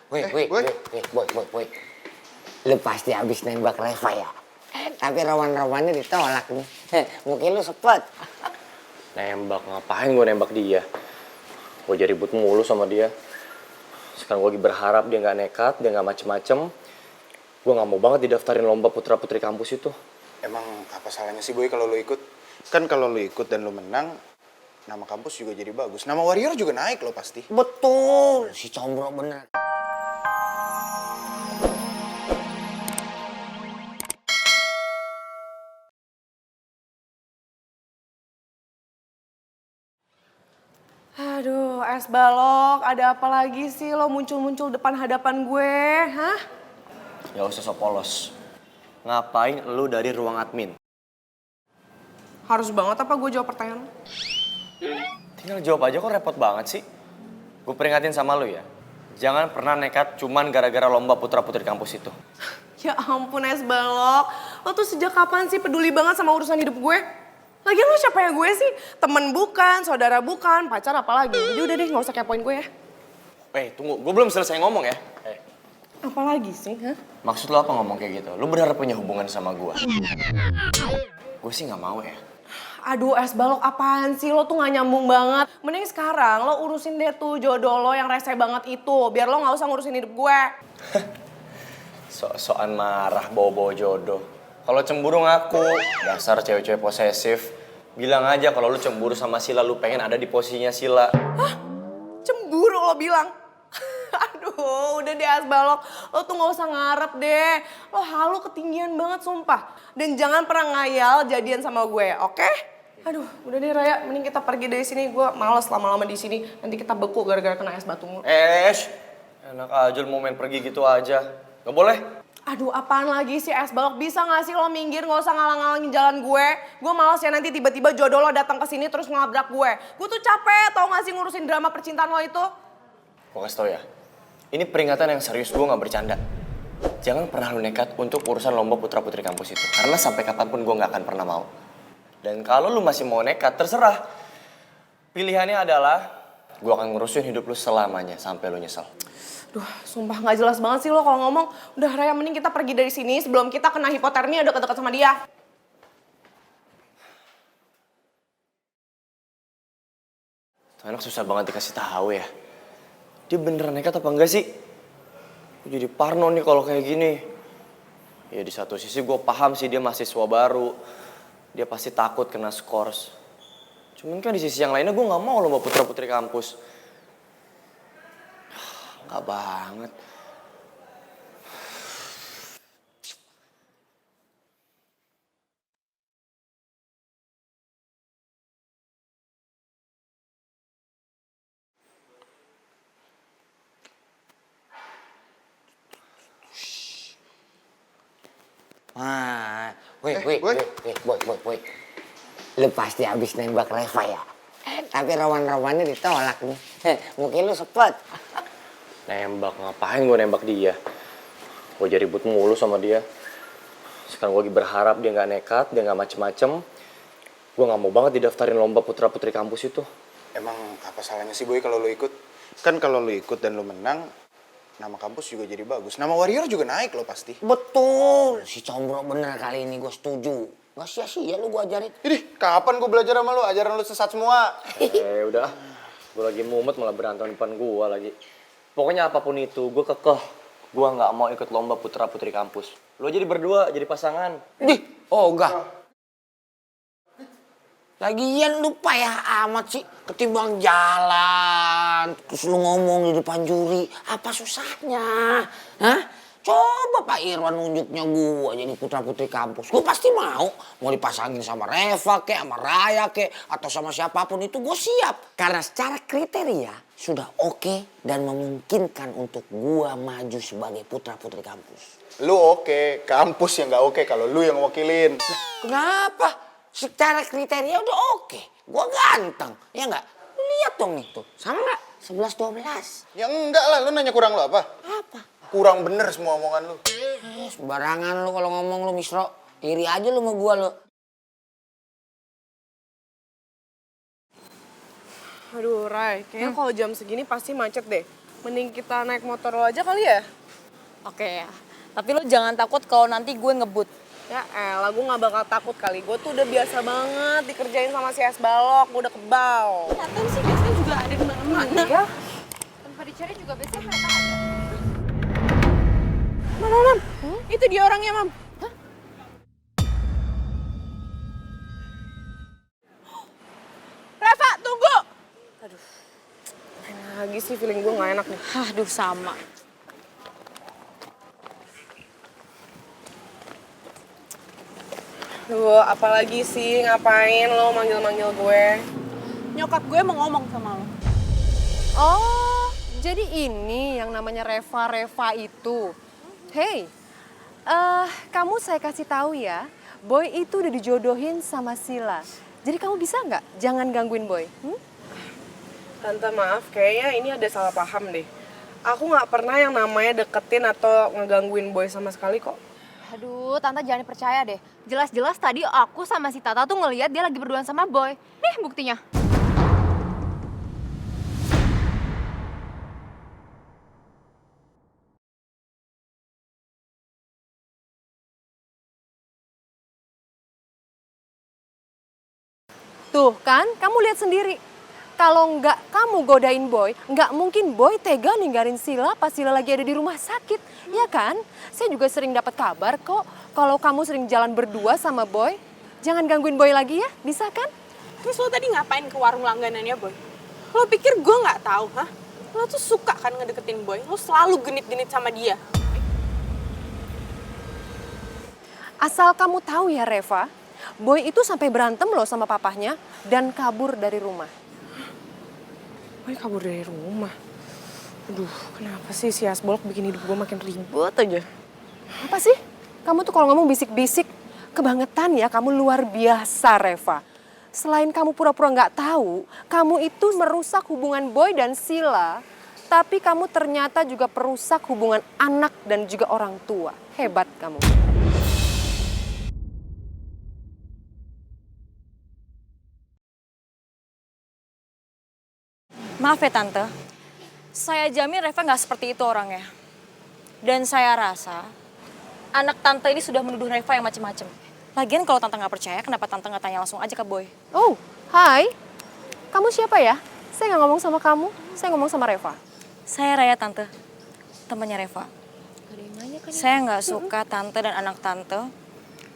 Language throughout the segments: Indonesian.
Boy. Lu pasti habis nembak Reva ya? Tapi rawan-rawannya ditolak nih. Mungkin lu sepet. Nembak? Ngapain gue nembak dia? Gue jadi ribut mulu sama dia. Sekarang gue lagi berharap dia gak nekat, dia gak macem-macem. Gue gak mau banget didaftarin lomba putra-putri kampus itu. Emang apa salahnya sih Boy kalau lu ikut? Kan kalau lu ikut dan lu menang, nama kampus juga jadi bagus. Nama Warrior juga naik loh pasti. Betul, si Combro bener. Aduh, es balok, ada apa lagi sih lo muncul-muncul depan hadapan gue, hah? Gak usah sok polos. Ngapain lu dari ruang admin? Harus banget apa gue jawab pertanyaan lo? Tinggal jawab aja, kok repot banget sih? Gue peringatin sama lu ya. Jangan pernah nekat cuman gara-gara lomba putra-putri kampus itu. Ya ampun es balok, lo tuh sejak kapan sih peduli banget sama urusan hidup gue? Lagian lo siapa ya gue sih? Temen bukan, saudara bukan, pacar apalagi. Jadi udah deh gak usah kepoin gue ya. Tunggu, gue belum selesai ngomong ya. Apalagi sih, hah? Maksud lo apa ngomong kayak gitu? Lo berharap punya hubungan sama gue? Gue sih gak mau ya. Aduh es balok apaan sih, lo tuh gak nyambung banget. Mending sekarang lo urusin deh tuh jodoh lo yang rese banget itu. Biar lo gak usah ngurusin hidup gue. Sok-sokan marah bawa-bawa jodoh. Kalau cemburu ngaku, dasar cewek-cewek posesif. Bilang aja kalau lu cemburu sama Sila, lu pengen ada di posisinya Sila. Hah? Cemburu lo bilang? Aduh, udah deh Asbalok. Lo tuh gak usah ngarep deh. Lo halu ketinggian banget sumpah. Dan jangan pernah ngayal jadian sama gue, oke? Aduh, udah deh Raya, mending kita pergi dari sini. Gue males lama-lama di sini. Nanti kita beku gara-gara kena es batu mulu. Enak aja lu mau main pergi gitu aja. Gak boleh. Aduh, apaan lagi sih es balok? Bisa gak sih lo minggir, gak usah ngalang-ngalangin jalan gue? Gue males ya nanti tiba-tiba jodoh lo datang ke sini terus ngelabrak gue. Gue tuh capek, tau gak sih ngurusin drama percintaan lo itu? Gue kasih tau ya, ini peringatan yang serius, gue gak bercanda. Jangan pernah lu nekat untuk urusan lomba putra-putri kampus itu. Karena sampai kapanpun gue gak akan pernah mau. Dan kalau lu masih mau nekat, terserah. Pilihannya adalah, gue akan ngurusin hidup lu selamanya sampai lu nyesel. Duh, sumpah gak jelas banget sih lo kalau ngomong. Udah Raya, mending kita pergi dari sini sebelum kita kena hipotermia deket-deket sama dia. Tuh anak susah banget dikasih tahu ya. Dia beneran nekat apa enggak sih? Gue jadi parno nih kalau kayak gini. Ya di satu sisi gue paham sih dia mahasiswa baru. Dia pasti takut kena skors. Cuman kan di sisi yang lainnya gue gak mau lomba putra-putri kampus. Gak banget. Boy. Lu pasti habis nembak Reva ya? Tapi rawan-rawannya ditolak nih. Mungkin lu sepet. Nembak? Ngapain gue nembak dia? Gue jadi ribut mulu sama dia. Sekarang gue lagi berharap dia gak nekat, dia gak macem-macem. Gue gak mau banget didaftarin lomba putra-putri kampus itu. Emang apa salahnya sih Boy kalau lu ikut? Kan kalau lu ikut dan lu menang, nama kampus juga jadi bagus. Nama Warrior juga naik loh pasti. Betul, si Combro bener kali ini, gue setuju. Gak sia-sia lu gue ajarin. Idih, kapan gue belajar sama lu? Ajaran lu sesat semua. Udah. Gue lagi mumet malah berantem depan gue lagi. Pokoknya apapun itu, gue kekeh. Gue gak mau ikut lomba putra-putri kampus. Lo jadi berdua, jadi pasangan. Enggak. Lagian lu payah amat sih. Ketimbang jalan, terus lu ngomong di depan juri. Apa susahnya? Hah? Coba Pak Irwan nunjuknya gua jadi putra-putri kampus. Gua pasti mau. Mau dipasangin sama Reva kek, sama Raya kek, atau sama siapapun itu gua siap. Karena secara kriteria sudah oke dan memungkinkan untuk gua maju sebagai putra-putri kampus. Lu oke, kampus yang gak oke kalau lu yang wakilin. Kenapa? Secara kriteria udah oke. Gua ganteng, ya nggak? Lihat dong nih tuh, sama nggak? 11-12. Ya enggak lah, lu nanya kurang lu apa? Apa? Kurang bener semua omongan lu. Sembarangan lu kalau ngomong lu, Misro. Iri aja lu sama gua lu. Aduh Ray, kayaknya kalau jam segini pasti macet deh. Mending kita naik motor lo aja kali ya? Oke ya. Tapi lo jangan takut kalau nanti gue ngebut. Ya elah, gue gak bakal takut kali. Gue tuh udah biasa banget dikerjain sama si es balok, gue udah kebal. Kelihatan sih biasanya juga ada di mana-mana. Ya. Tanpa dicari juga biasanya mereka ada. Mam, itu dia orangnya, Mam. Hah? Reva, tunggu! Aduh, lagi sih feeling gue gak enak nih. Aduh sama. Duh, apalagi sih ngapain lo manggil-manggil gue? Nyokap gue mau ngomong sama lo. Oh, jadi ini yang namanya Reva itu. Hey, kamu saya kasih tahu ya, Boy itu udah dijodohin sama Sila. Jadi kamu bisa nggak jangan gangguin Boy? Tante maaf, kayaknya ini ada salah paham deh. Aku nggak pernah yang namanya deketin atau ngegangguin Boy sama sekali kok. Aduh, Tante jangan percaya deh. Jelas-jelas tadi aku sama si Tata tuh ngeliat dia lagi berduaan sama Boy. Nih buktinya. Tuh kan, kamu lihat sendiri. Kalau nggak kamu godain Boy, nggak mungkin Boy tega ninggalin Sila pas Sila lagi ada di rumah sakit. Iya kan? Saya juga sering dapat kabar kok kalau kamu sering jalan berdua sama Boy. Jangan gangguin Boy lagi ya, bisa kan? Terus lo tadi ngapain ke warung langganannya Boy? Lo pikir gue nggak tahu, hah? Lo tuh suka kan ngedeketin Boy? Lo selalu genit-genit sama dia. Asal kamu tahu ya Reva, Boy itu sampai berantem loh sama papahnya dan kabur dari rumah. Boy kabur dari rumah? Aduh, kenapa sih si Asbolok bikin hidup gue makin ribet aja? Apa sih? Kamu tuh kalau ngomong bisik-bisik, kebangetan ya, kamu luar biasa Reva. Selain kamu pura-pura nggak tahu, kamu itu merusak hubungan Boy dan Sila, tapi kamu ternyata juga perusak hubungan anak dan juga orang tua. Hebat kamu. Maaf ya Tante, saya jamin Reva nggak seperti itu orangnya. Dan saya rasa anak Tante ini sudah menuduh Reva yang macem-macem. Lagian kalau Tante nggak percaya, kenapa Tante nggak tanya langsung aja ke Boy? Oh, hai. Kamu siapa ya? Saya nggak ngomong sama kamu, saya ngomong sama Reva. Saya Raya Tante, temannya Reva. Saya nggak suka Tante dan anak Tante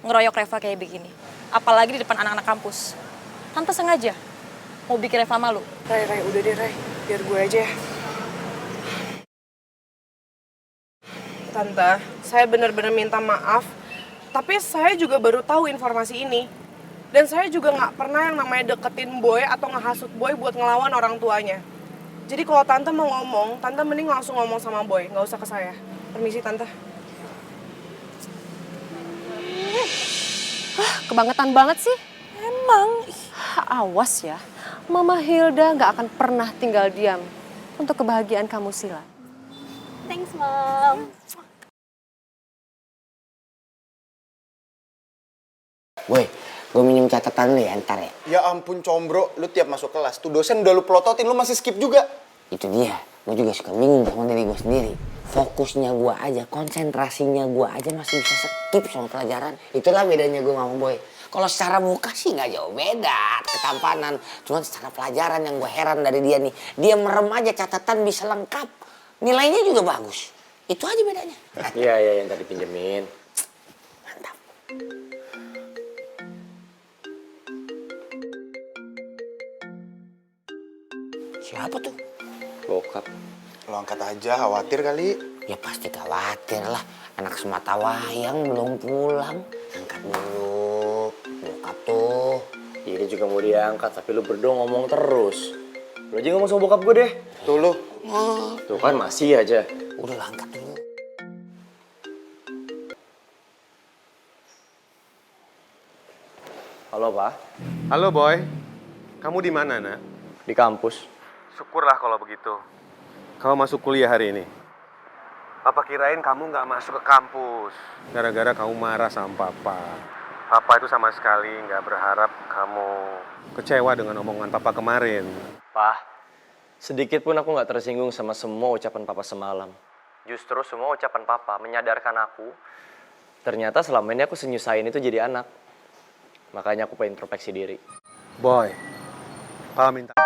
ngeroyok Reva kayak begini. Apalagi di depan anak-anak kampus. Tante sengaja mau bikin Reva malu. Ray, udah deh Ray, biar gue aja ya. Tante, saya benar-benar minta maaf, tapi saya juga baru tahu informasi ini. Dan saya juga nggak pernah yang namanya deketin Boy atau ngehasut Boy buat ngelawan orang tuanya. Jadi kalau Tante mau ngomong, Tante mending langsung ngomong sama Boy, nggak usah ke saya. Permisi Tante. Kebangetan banget sih. Emang. Awas ya, Mama Hilda nggak akan pernah tinggal diam untuk kebahagiaan kamu Sila. Thanks, Mom. Boy, gue minum catatan lu ya ntar ya. Ya ampun combro, lu tiap masuk kelas tuh dosen udah lu pelototin, lu masih skip juga. Itu dia, gue juga suka bingung sama diri gue sendiri. Fokusnya gue aja, konsentrasinya gue aja masih bisa skip sama pelajaran. Itulah bedanya gue sama Boy. Kalau secara muka sih nggak jauh beda, ketampanan. Cuman secara pelajaran yang gue heran dari dia nih, dia merem aja catatan bisa lengkap. Nilainya juga bagus. Itu aja bedanya. Iya, yang tadi pinjemin. Mantap. Siapa tuh? Bokap. Lo angkat aja, khawatir kali. Ya pasti khawatir lah. Anak semata wayang belum pulang. Angkat dulu. Bokap tuh. Iya, dia juga mau diangkat, tapi lu berdua ngomong terus. Lu aja ngomong sama bokap gue deh. Tuh lu. Tuh kan masih aja. Udah lah, angkat dulu. Halo, Pak. Halo Boy, kamu di mana nak? Di kampus. Syukurlah kalau begitu. Kamu masuk kuliah hari ini. Papa kirain kamu nggak masuk ke kampus gara-gara kamu marah sama Papa. Papa itu sama sekali nggak berharap kamu kecewa dengan omongan Papa kemarin. Pak, Sedikit pun aku gak tersinggung sama semua ucapan papa semalam. Justru semua ucapan papa menyadarkan aku, ternyata selama ini aku senyusain itu jadi anak. Makanya aku pengen introspeksi diri. Boy, papa minta